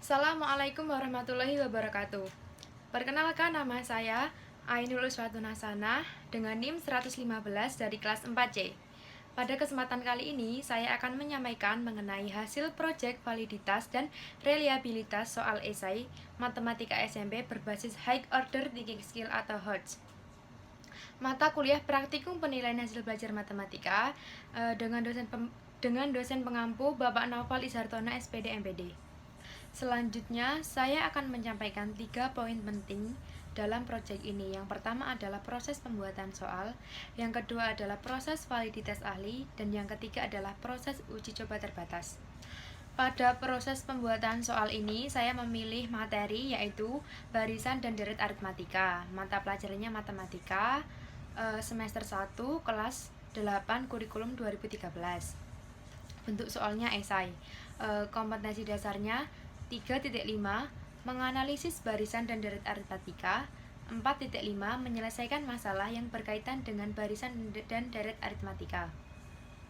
Assalamualaikum warahmatullahi wabarakatuh. Perkenalkan, nama saya Ainul Uswatun Hasanah dengan NIM 115 dari kelas 4C. Pada kesempatan kali ini, saya akan menyampaikan mengenai hasil proyek validitas dan reliabilitas soal esai Matematika SMP berbasis High Order Thinking Skill atau HOTS. Mata kuliah praktikum penilaian hasil belajar matematika dengan dosen pengampu Bapak Naufal Izhartono SPD MPD. Selanjutnya, saya akan menyampaikan 3 poin penting dalam proyek ini. Yang pertama adalah proses pembuatan soal, yang kedua adalah proses validitas ahli, dan yang ketiga adalah proses uji coba terbatas. Pada proses pembuatan soal ini, saya memilih materi yaitu barisan dan deret aritmatika. Mata pelajarannya matematika, semester 1, kelas 8, kurikulum 2013. Bentuk soalnya esai. Kompetensi dasarnya 3.5 menganalisis barisan dan deret aritmatika. 4.5 menyelesaikan masalah yang berkaitan dengan barisan dan deret aritmatika.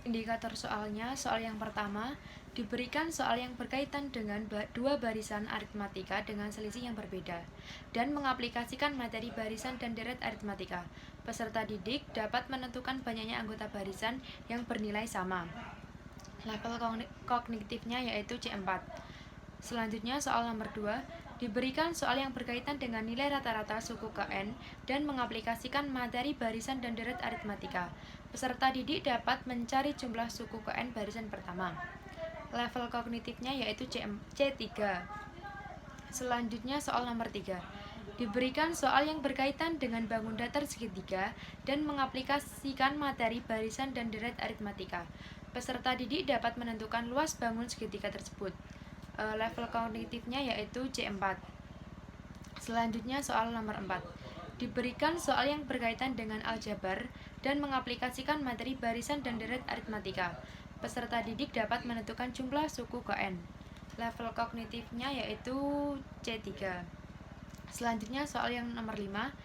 Indikator soalnya, soal yang pertama diberikan soal yang berkaitan dengan dua barisan aritmatika dengan selisih yang berbeda dan mengaplikasikan materi barisan dan deret aritmatika. Peserta didik dapat menentukan banyaknya anggota barisan yang bernilai sama. Level kognitifnya yaitu C4. Selanjutnya soal nomor 2 diberikan soal yang berkaitan dengan nilai rata-rata suku KN dan mengaplikasikan materi barisan dan deret aritmatika. Peserta didik dapat mencari jumlah suku KN barisan pertama. Level kognitifnya yaitu C3. Selanjutnya soal nomor 3 diberikan soal yang berkaitan dengan bangun datar segitiga dan mengaplikasikan materi barisan dan deret aritmatika. Peserta didik dapat menentukan luas bangun segitiga tersebut. Level kognitifnya yaitu C4. Selanjutnya soal nomor 4 diberikan soal yang berkaitan dengan aljabar dan mengaplikasikan materi barisan dan deret aritmatika. Peserta didik dapat menentukan jumlah suku KN. Level kognitifnya yaitu C3. Selanjutnya soal yang nomor 5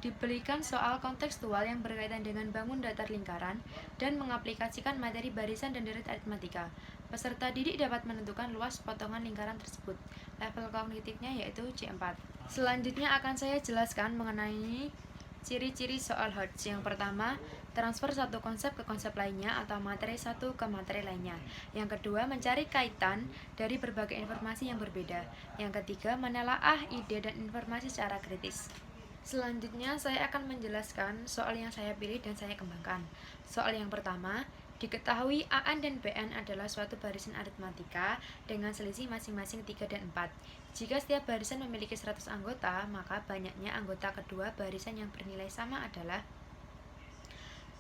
diberikan soal kontekstual yang berkaitan dengan bangun datar lingkaran dan mengaplikasikan materi barisan dan deret aritmatika. Peserta didik dapat menentukan luas potongan lingkaran tersebut. Level kognitifnya yaitu C4. Selanjutnya akan saya jelaskan mengenai ciri-ciri soal HOTS. Yang pertama, transfer satu konsep ke konsep lainnya atau materi satu ke materi lainnya. Yang kedua, mencari kaitan dari berbagai informasi yang berbeda. Yang ketiga, menelaah ide dan informasi secara kritis. Selanjutnya, saya akan menjelaskan soal yang saya pilih dan saya kembangkan. Soal yang pertama, diketahui AN dan BN adalah suatu barisan aritmatika dengan selisih masing-masing 3 dan 4. Jika setiap barisan memiliki 100 anggota, maka banyaknya anggota kedua barisan yang bernilai sama adalah.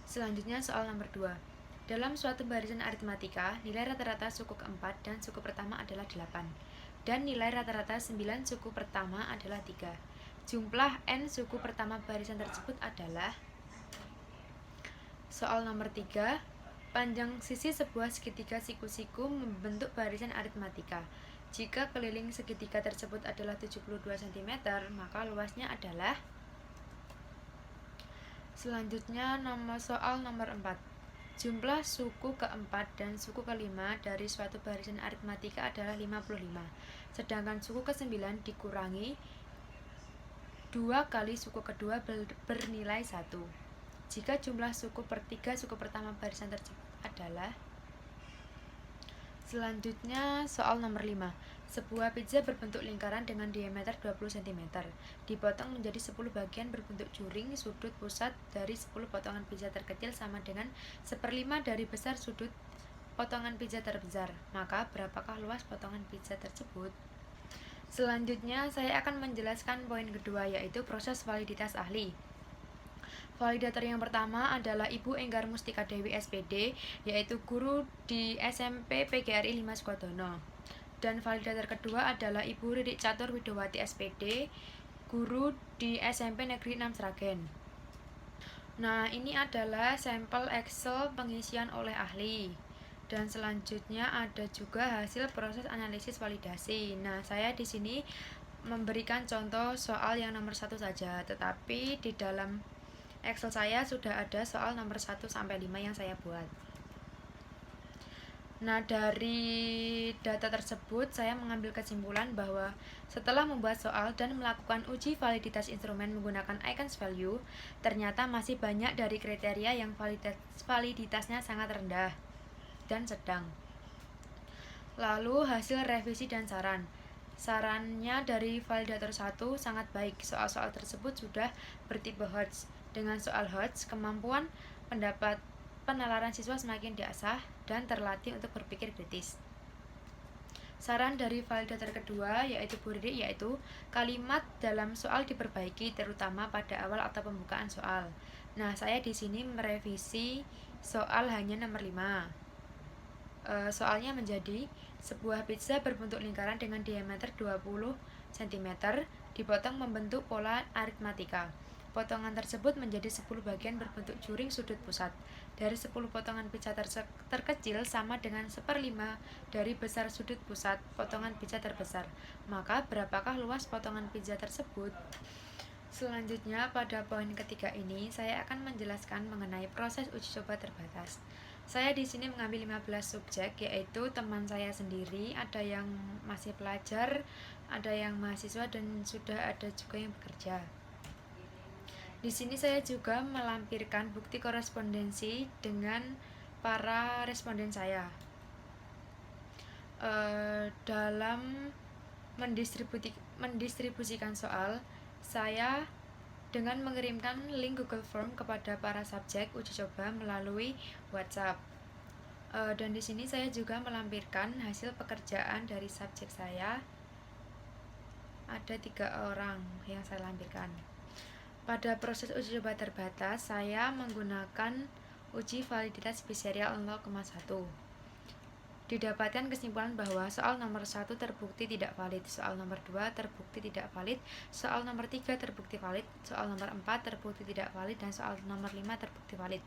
Selanjutnya soal nomor 2. Dalam suatu barisan aritmatika, nilai rata-rata suku keempat dan suku pertama adalah 8. Dan nilai rata-rata 9 suku pertama adalah 3. Jumlah N suku pertama barisan tersebut adalah. Soal nomor 3. Panjang sisi sebuah segitiga siku-siku membentuk barisan aritmatika. Jika keliling segitiga tersebut adalah 72 cm, maka luasnya adalah. Selanjutnya soal nomor 4. Jumlah suku keempat dan suku kelima dari suatu barisan aritmatika adalah 55. Sedangkan suku ke-9 dikurangi 2 kali suku kedua bernilai 1. Jika jumlah suku per 3 suku pertama barisan tersebut adalah. Selanjutnya soal nomor 5. Sebuah pizza berbentuk lingkaran dengan diameter 20 cm dipotong menjadi 10 bagian berbentuk juring. Sudut pusat dari 10 potongan pizza terkecil sama dengan 1/5 dari besar sudut potongan pizza terbesar. Maka berapakah luas potongan pizza tersebut? Selanjutnya saya akan menjelaskan poin kedua yaitu proses validitas ahli. Validator yang pertama adalah Ibu Enggar Mustika Dewi SPD, yaitu guru di SMP PGRI 5 Sukodono. Dan validator kedua adalah Ibu Ririk Catur Widowati SPD, guru di SMP Negeri 6 Sragen. Nah, ini adalah sampel Excel pengisian oleh ahli. Dan selanjutnya ada juga hasil proses analisis validasi. Nah, saya di sini memberikan contoh soal yang nomor 1 saja, tetapi di dalam Excel saya sudah ada soal nomor 1 sampai 5 yang saya buat. Nah, dari data tersebut saya mengambil kesimpulan bahwa setelah membuat soal dan melakukan uji validitas instrumen menggunakan Eigen's value, ternyata masih banyak dari kriteria yang validitasnya sangat rendah dan sedang. Lalu hasil revisi dan saran. Sarannya dari validator 1 sangat baik. Soal-soal tersebut sudah bertipe Hodge. Dengan soal Hodge, kemampuan pendapat penalaran siswa semakin diasah dan terlatih untuk berpikir kritis. Saran dari validator kedua yaitu Bu Riri, yaitu kalimat dalam soal diperbaiki terutama pada awal atau pembukaan soal. Nah, saya di sini merevisi soal hanya nomor 5. Soalnya menjadi sebuah pizza berbentuk lingkaran dengan diameter 20 cm dipotong membentuk pola aritmatika. Potongan tersebut menjadi 10 bagian berbentuk juring sudut pusat. Dari 10 potongan pizza terkecil sama dengan 1/5 dari besar sudut pusat potongan pizza terbesar. Maka berapakah luas potongan pizza tersebut? Selanjutnya, pada poin ketiga ini, saya akan menjelaskan mengenai proses uji coba terbatas. Saya di sini mengambil 15 subjek, yaitu teman saya sendiri, ada yang masih pelajar, ada yang mahasiswa, dan sudah ada juga yang bekerja. Di sini saya juga melampirkan bukti korespondensi dengan para responden saya. Dalam mendistribusikan soal, saya dengan mengirimkan link Google Form kepada para subjek uji coba melalui WhatsApp. Dan di sini saya juga melampirkan hasil pekerjaan dari subjek saya. Ada 3 orang yang saya lampirkan. Pada proses uji coba terbatas, saya menggunakan uji validitas biserial 0,1. Didapatkan kesimpulan bahwa soal nomor 1 terbukti tidak valid, soal nomor 2 terbukti tidak valid, soal nomor 3 terbukti valid, soal nomor 4 terbukti tidak valid, dan soal nomor 5 terbukti valid.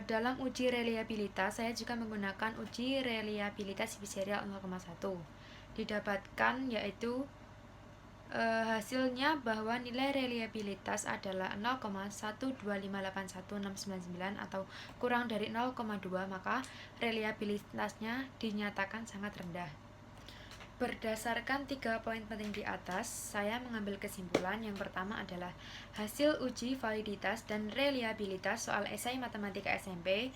Dalam uji reliabilitas, saya juga menggunakan uji reliabilitas biserial 0,1. Didapatkan yaitu hasilnya bahwa nilai reliabilitas adalah 0,1258169 atau kurang dari 0,2, maka reliabilitasnya dinyatakan sangat rendah. Berdasarkan 3 poin penting di atas, saya mengambil kesimpulan yang pertama adalah hasil uji validitas dan reliabilitas soal esai matematika SMP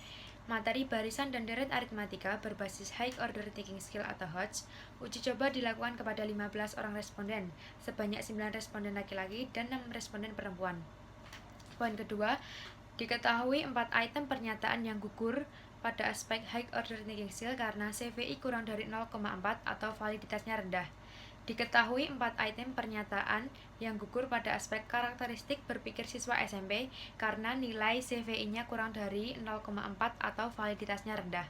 materi barisan dan deret aritmatika berbasis high order thinking skill atau HOTS. Uji coba dilakukan kepada 15 orang responden, sebanyak 9 responden laki-laki dan 6 responden perempuan. Poin kedua, diketahui 4 item pernyataan yang gugur pada aspek high order thinking skill karena CVI kurang dari 0,4 atau validitasnya rendah. Diketahui 4 item pernyataan yang gugur pada aspek karakteristik berpikir siswa SMP karena nilai CVI-nya kurang dari 0,4 atau validitasnya rendah.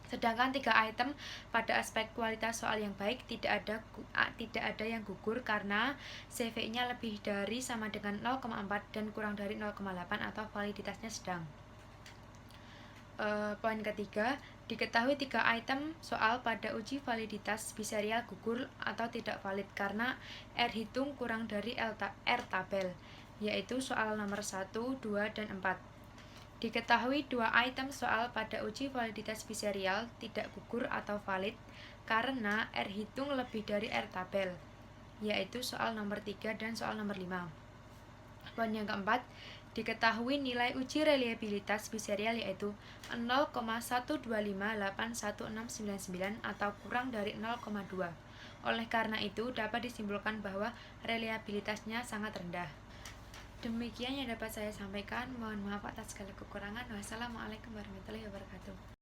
Sedangkan 3 item pada aspek kualitas soal yang baik tidak ada yang gugur karena CVI-nya lebih dari sama dengan 0,4 dan kurang dari 0,8 atau validitasnya sedang. Poin ketiga, diketahui 3 item soal pada uji validitas biserial gugur atau tidak valid karena R hitung kurang dari R tabel, yaitu soal nomor 1, 2, dan 4. Diketahui 2 item soal pada uji validitas biserial tidak gugur atau valid karena R hitung lebih dari R tabel, yaitu soal nomor 3 dan soal nomor 5. Poin yang keempat, diketahui nilai uji reliabilitas biserial yaitu 0,1258169 atau kurang dari 0,2. Oleh karena itu, dapat disimpulkan bahwa reliabilitasnya sangat rendah. Demikian yang dapat saya sampaikan. Mohon maaf atas segala kekurangan. Wassalamualaikum warahmatullahi wabarakatuh.